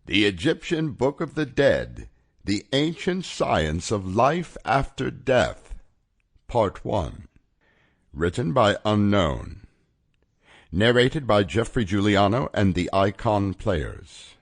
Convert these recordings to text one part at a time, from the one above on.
The Egyptian Book of the Dead, The Ancient Science of Life After Death, Part 1. Written by Unknown. Narrated by Geoffrey, Giuliano, and the Icon Players.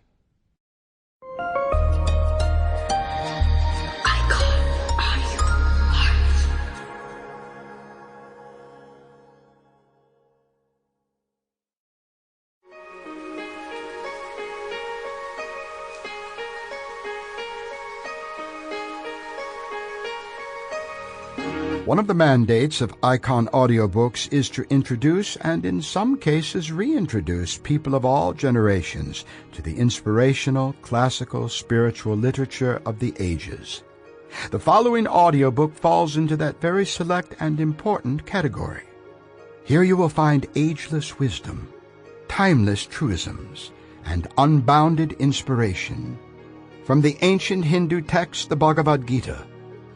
One of the mandates of Icon audiobooks is to introduce and in some cases reintroduce people of all generations to the inspirational, classical, spiritual literature of the ages. The following audiobook falls into that very select and important category. Here you will find ageless wisdom, timeless truisms, and unbounded inspiration. From the ancient Hindu text, the Bhagavad Gita,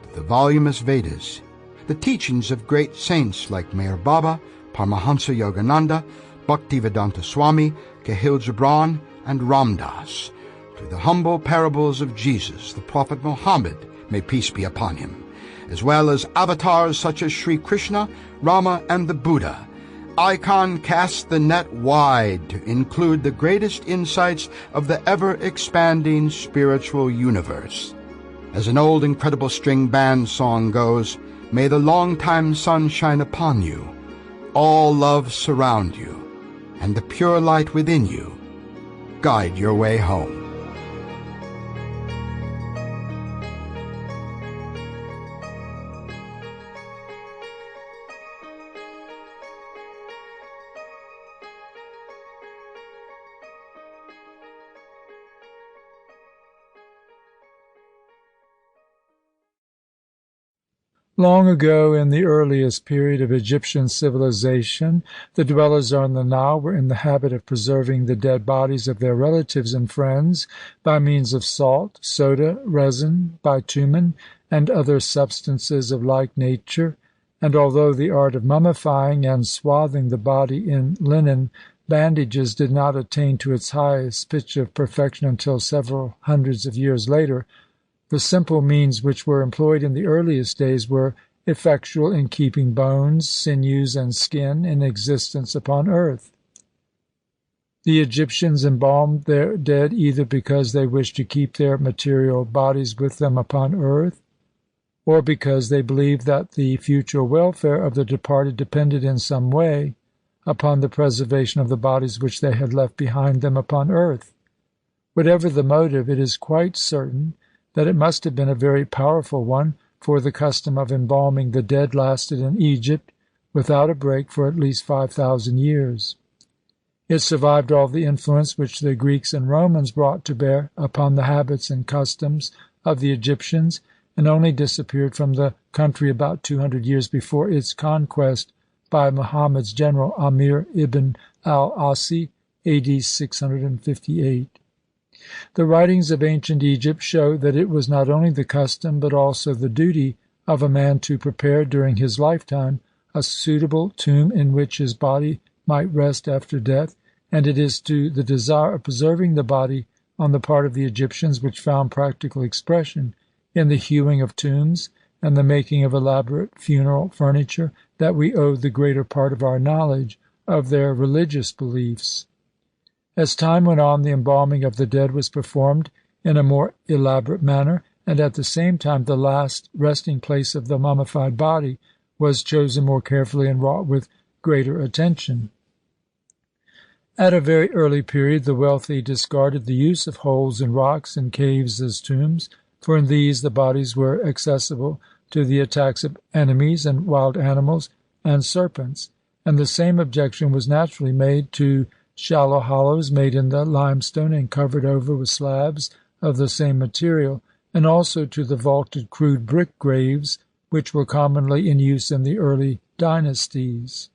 to the voluminous Vedas, the teachings of great saints like Meher Baba, Paramahansa Yogananda, Bhaktivedanta Swami, Khalil Gibran, and Ram Dass, to the humble parables of Jesus, the Prophet Muhammad, may peace be upon him, as well as avatars such as Sri Krishna, Rama, and the Buddha. Icon casts the net wide to include the greatest insights of the ever-expanding spiritual universe. As an old incredible string band song goes, "May the long-time sun shine upon you, all love surround you, and the pure light within you guide your way home." Long ago, in the earliest period of Egyptian civilization, the dwellers on the Nile were in the habit of preserving the dead bodies of their relatives and friends by means of salt, soda, resin, bitumen, and other substances of like nature, and although the art of mummifying and swathing the body in linen bandages did not attain to its highest pitch of perfection until several hundreds of years later, the simple means which were employed in the earliest days were effectual in keeping bones, sinews, and skin in existence upon earth. The Egyptians embalmed their dead either because they wished to keep their material bodies with them upon earth, or because they believed that the future welfare of the departed depended in some way upon the preservation of the bodies which they had left behind them upon earth. Whatever the motive, it is quite certain that it must have been a very powerful one, for the custom of embalming the dead lasted in Egypt without a break for at least 5,000 years. It survived all the influence which the Greeks and Romans brought to bear upon the habits and customs of the Egyptians, and only disappeared from the country about 200 years before its conquest by Muhammad's general Amir ibn al-Asi, AD 658. The writings of ancient Egypt show that it was not only the custom but also the duty of a man to prepare during his lifetime a suitable tomb in which his body might rest after death, and it is to the desire of preserving the body on the part of the Egyptians which found practical expression in the hewing of tombs and the making of elaborate funeral furniture that we owe the greater part of our knowledge of their religious beliefs. As time went on, the embalming of the dead was performed in a more elaborate manner, and at the same time the last resting place of the mummified body was chosen more carefully and wrought with greater attention. At a very early period, the wealthy discarded the use of holes in rocks and caves as tombs, for in these the bodies were accessible to the attacks of enemies and wild animals and serpents, and the same objection was naturally made to shallow hollows made in the limestone and covered over with slabs of the same material, and also to the vaulted crude brick graves which were commonly in use in the early dynasties.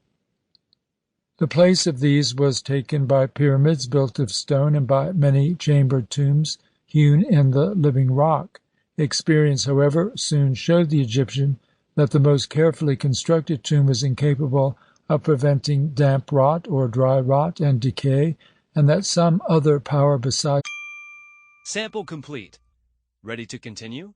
The place of these was taken by pyramids built of stone and by many chambered tombs hewn in the living rock. Experience, however, soon showed the Egyptian that the most carefully constructed tomb was incapable of preventing damp rot or dry rot and decay, and that some other power besides Sample complete. Ready to continue?